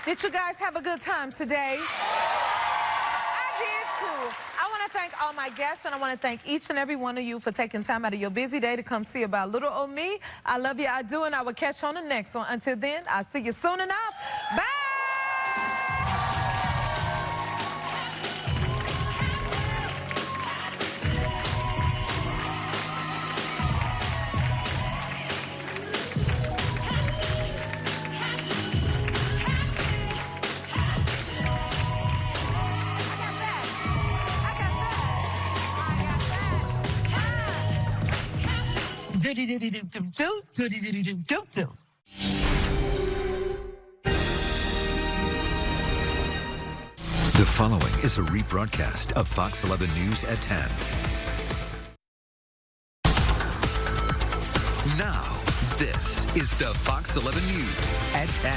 Did you guys have a good time today? I did too. I want to thank all my guests, and I want to thank each and every one of you for taking time out of your busy day to come see about little old me. I love you, I do, and I will catch you on the next one. Until then, I'll see you soon enough. Bye! The following is a rebroadcast of Fox 11 News at 10. Now, this is the Fox 11 News at 10.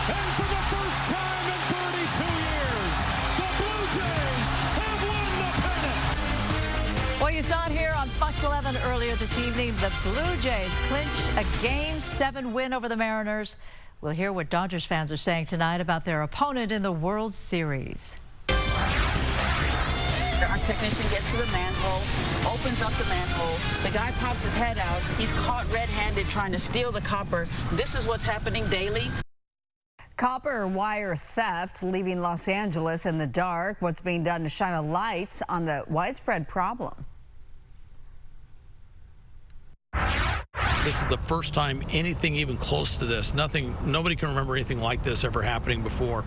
And for the first time in 32 years, the Blue Jays have won the pennant. Well, you saw it here on Fox 11 earlier this evening. The Blue Jays clinch a Game 7 win over the Mariners. We'll hear what Dodgers fans are saying tonight about their opponent in the World Series. Our technician gets to the manhole, opens up the manhole. The guy pops his head out. He's caught red-handed trying to steal the copper. This is what's happening daily. Copper wire theft leaving Los Angeles in the dark. What's being done to shine a light on the widespread problem? This is the first time anything even close to this. Nobody can remember anything like this ever happening before.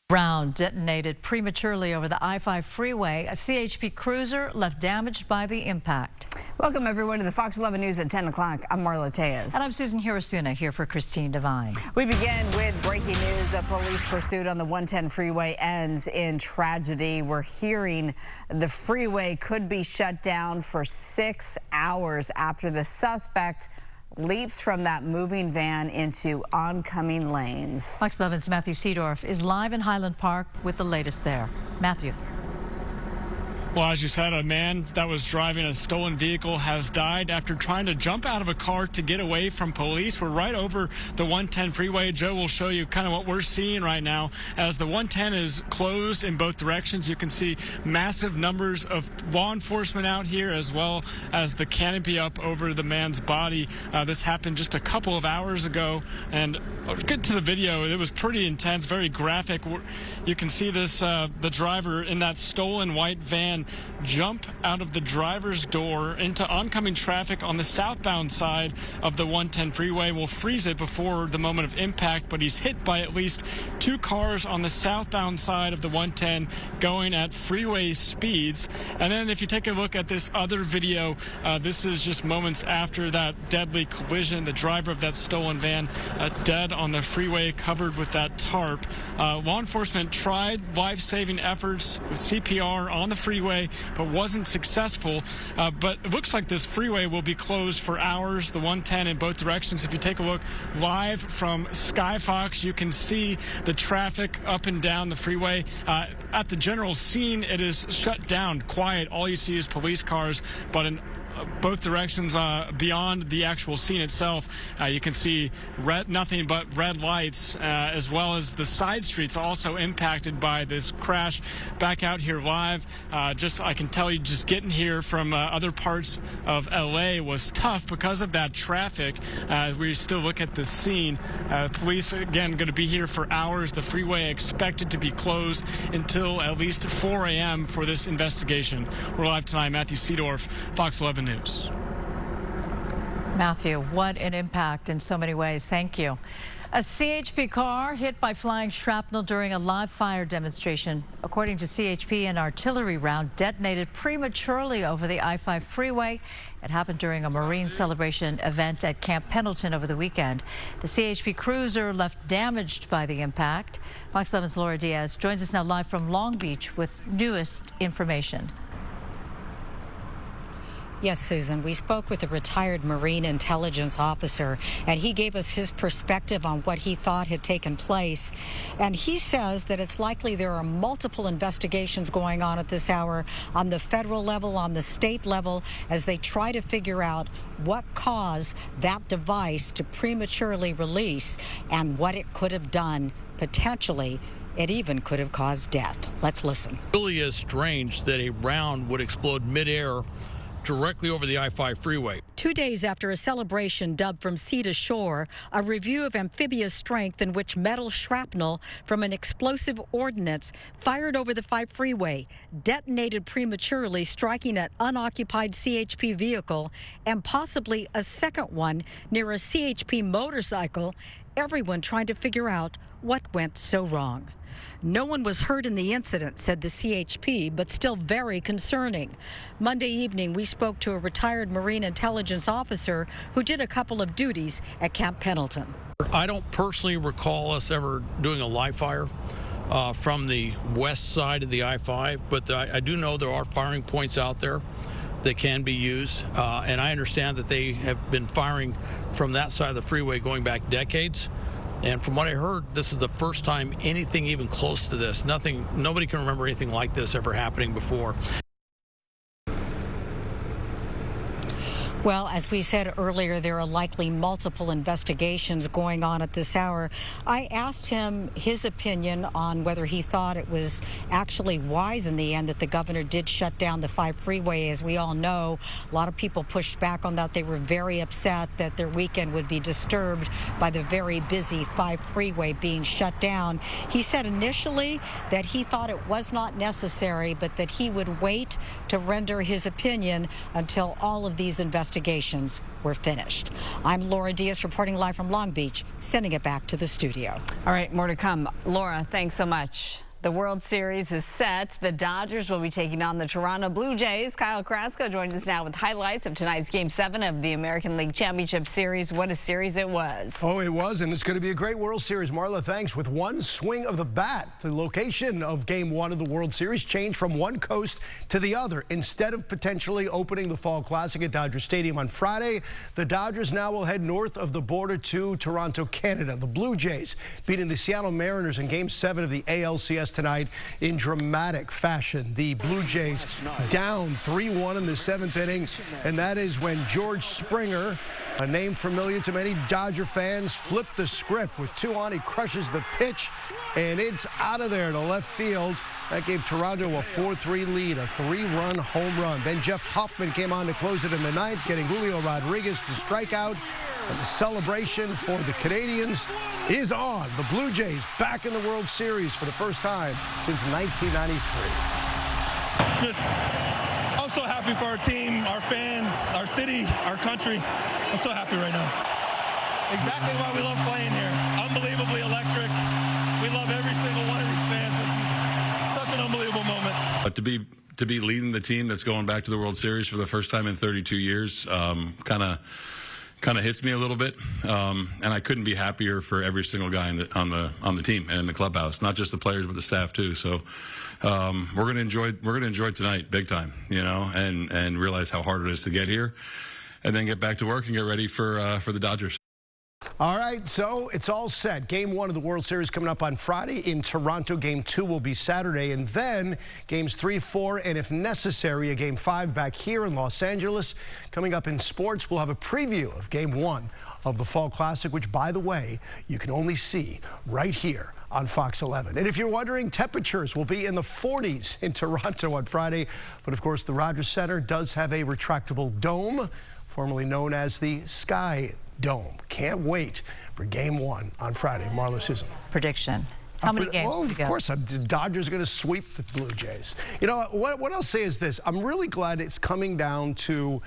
Round detonated prematurely over the I-5 freeway. A CHP cruiser left damaged by the impact. Welcome everyone to the Fox 11 News at 10 o'clock. I'm Marla Tejas. And I'm Susan Hirasuna here for Christine Devine. We begin with breaking news. A police pursuit on the 110 freeway ends in tragedy. We're hearing the freeway could be shut down for 6 hours after the suspect leaps from that moving van into oncoming lanes. Fox 11's Matthew Seedorf is live in Highland Park with the latest there. Matthew. Well, as you said, a man that was driving a stolen vehicle has died after trying to jump out of a car to get away from police. We're right over the 110 freeway. Joe will show you kind of what we're seeing right now. As the 110 is closed in both directions, you can see massive numbers of law enforcement out here, as well as the canopy up over the man's body. This happened just a couple of hours ago, and I'll get to the video. It was pretty intense, very graphic. You can see this, the driver in that stolen white van jump out of the driver's door into oncoming traffic on the southbound side of the 110 freeway. Will freeze it before the moment of impact, but he's hit by at least 2 cars on the southbound side of the 110 going at freeway speeds. And then if you take a look at this other video, this is just moments after that deadly collision. The driver of that stolen van dead on the freeway, covered with that tarp. Law enforcement tried life-saving efforts with CPR on the freeway, but wasn't successful. But it looks like this freeway will be closed for hours, the 110 in both directions. If you take a look live from Skyfox, you can see the traffic up and down the freeway. At the general scene, it is shut down, quiet. All you see is police cars, but in both directions beyond the actual scene itself, you can see nothing but red lights, as well as the side streets also impacted by this crash. Back out here live, I can tell you, just getting here from other parts of LA was tough because of that traffic. We still look at the scene. Police again going to be here for hours. The freeway expected to be closed until at least 4 a.m. for this investigation. We're live tonight. Matthew Seedorf, Fox 11 News. Matthew, what an impact in so many ways. Thank you. A CHP car hit by flying shrapnel during a live fire demonstration. According to CHP, an artillery round detonated prematurely over the I-5 freeway. It happened during a Marine celebration event at Camp Pendleton over the weekend. The CHP cruiser left damaged by the impact. Fox 11's Laura Diaz joins us now live from Long Beach with newest information. Yes, Susan, we spoke with a retired Marine intelligence officer, and he gave us his perspective on what he thought had taken place. And he says that it's likely there are multiple investigations going on at this hour on the federal level, on the state level, as they try to figure out what caused that device to prematurely release and what it could have done. Potentially, it even could have caused death. Let's listen. It really is strange that a round would explode midair directly over the I-5 freeway. 2 days after a celebration dubbed From Sea to Shore, a review of amphibious strength in which metal shrapnel from an explosive ordnance fired over the 5 freeway detonated prematurely, striking an unoccupied CHP vehicle and possibly a second one near a CHP motorcycle. Everyone trying to figure out what went so wrong. No one was hurt in the incident, said the CHP, but still very concerning. Monday evening, we spoke to a retired Marine intelligence officer who did a couple of duties at Camp Pendleton. I don't personally recall us ever doing a live fire from the west side of the I-5, but I do know there are firing points out there that can be used, and I understand that they have been firing from that side of the freeway going back decades. And from what I heard, this is the first time anything even close to this. Nobody can remember anything like this ever happening before. Well, as we said earlier, there are likely multiple investigations going on at this hour. I asked him his opinion on whether he thought it was actually wise in the end that the governor did shut down the 5 freeway. As we all know, a lot of people pushed back on that. They were very upset that their weekend would be disturbed by the very busy 5 freeway being shut down. He said initially that he thought it was not necessary, but that he would wait to render his opinion until all of these investigations were finished. I'm Laura Diaz reporting live from Long Beach, sending it back to the studio. All right, more to come. Laura, thanks so much. The World Series is set. The Dodgers will be taking on the Toronto Blue Jays. Kyle Krasko joins us now with highlights of tonight's Game 7 of the American League Championship Series. What a series it was. Oh, it was, and it's going to be a great World Series. Marla, thanks. With one swing of the bat, the location of Game 1 of the World Series changed from one coast to the other. Instead of potentially opening the Fall Classic at Dodger Stadium on Friday, the Dodgers now will head north of the border to Toronto, Canada. The Blue Jays beating the Seattle Mariners in Game 7 of the ALCS tonight in dramatic fashion. The Blue Jays down 3-1 in the 7th inning, and that is when George Springer, a name familiar to many Dodger fans, flipped the script. With 2 on, he crushes the pitch, and it's out of there to left field. That gave Toronto a 4-3 lead, a 3-run home run. Then Jeff Hoffman came on to close it in the 9th, getting Julio Rodriguez to strike out. And the celebration for the Canadians is on. The Blue Jays back in the World Series for the first time since 1993. I'm so happy for our team, our fans, our city, our country. I'm so happy right now. Exactly why we love playing here. Unbelievably electric. We love every single one of these fans. This is such an unbelievable moment. But to be leading the team that's going back to the World Series for the first time in 32 years, kind of hits me a little bit, and I couldn't be happier for every single guy on the team and in the clubhouse, not just the players but the staff too. So we're gonna enjoy tonight big time, you know, and realize how hard it is to get here, and then get back to work and get ready for the Dodgers. All right, so it's all set. Game 1 of the World Series coming up on Friday in Toronto. Game 2 will be Saturday, and then Games 3, 4, and if necessary, a Game 5 back here in Los Angeles. Coming up in sports, we'll have a preview of Game 1 of the Fall Classic, which, by the way, you can only see right here on Fox 11. And if you're wondering, temperatures will be in the 40s in Toronto on Friday. But, of course, the Rogers Center does have a retractable dome, formerly known as the Sky Dome. Can't wait for Game 1 on Friday. Marla, Susan. Prediction. How many games? Well, of course, the Dodgers are going to sweep the Blue Jays. You know, what I'll say is this. I'm really glad it's coming down to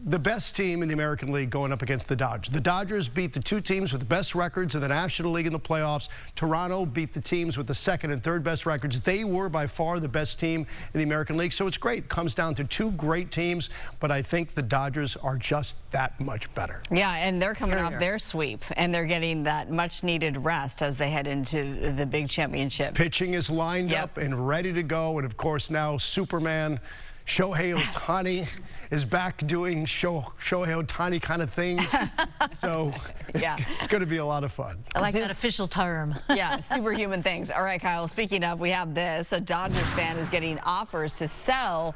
the best team in the American League going up against the Dodgers. The Dodgers beat the 2 teams with the best records in the National League in the playoffs. Toronto beat the teams with the 2nd and 3rd best records. They were by far the best team in the American League, so it's great. It comes down to 2 great teams, but I think the Dodgers are just that much better. Yeah, and they're coming off their sweep, and they're getting that much-needed rest as they head into the big championship. Pitching is lined up and ready to go, and of course now Superman Shohei Ohtani is back doing Shohei Ohtani kind of things. So it's going to be a lot of fun. I like that official term. Yeah, superhuman things. All right, Kyle, speaking of, we have this. A Dodgers fan is getting offers to sell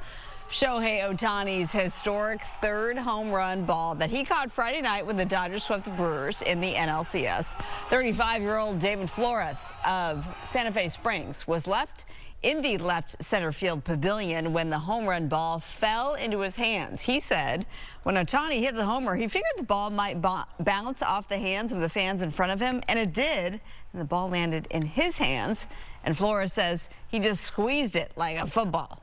Shohei Ohtani's historic third home run ball that he caught Friday night when the Dodgers swept the Brewers in the NLCS. 35-year-old David Flores of Santa Fe Springs was left in the left center field pavilion when the home run ball fell into his hands. He said when Ohtani hit the homer, he figured the ball might bounce off the hands of the fans in front of him, and it did. And the ball landed in his hands, and Flores says he just squeezed it like a football.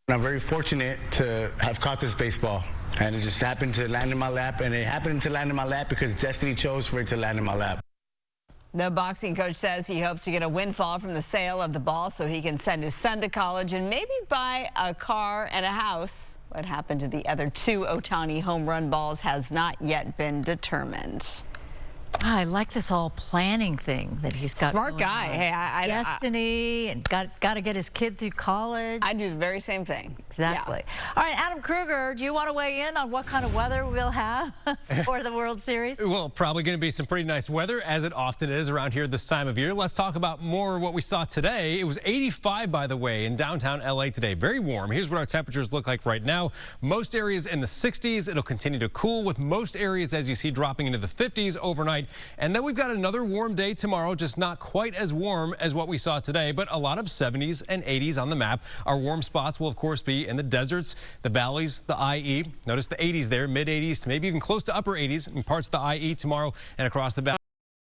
I'm very fortunate to have caught this baseball, and it just happened to land in my lap, and it happened to land in my lap because destiny chose for it to land in my lap. The boxing coach says he hopes to get a windfall from the sale of the ball so he can send his son to college and maybe buy a car and a house. What happened to the other two Ohtani home run balls has not yet been determined. I like this whole planning thing that he's got. Smart guy. Hey, Destiny, and got to get his kid through college. I do the very same thing. Exactly. Yeah. All right, Adam Kruger, do you want to weigh in on what kind of weather we'll have for the World Series? Well, probably going to be some pretty nice weather, as it often is around here this time of year. Let's talk about more what we saw today. It was 85, by the way, in downtown LA today. Very warm. Here's what our temperatures look like right now. Most areas in the 60s. It'll continue to cool, with most areas, as you see, dropping into the 50s overnight. And then we've got another warm day tomorrow, just not quite as warm as what we saw today, but a lot of 70s and 80s on the map. Our warm spots will, of course, be in the deserts, the valleys, the IE. Notice the 80s there, mid 80s to maybe even close to upper 80s in parts of the IE tomorrow and across the valley.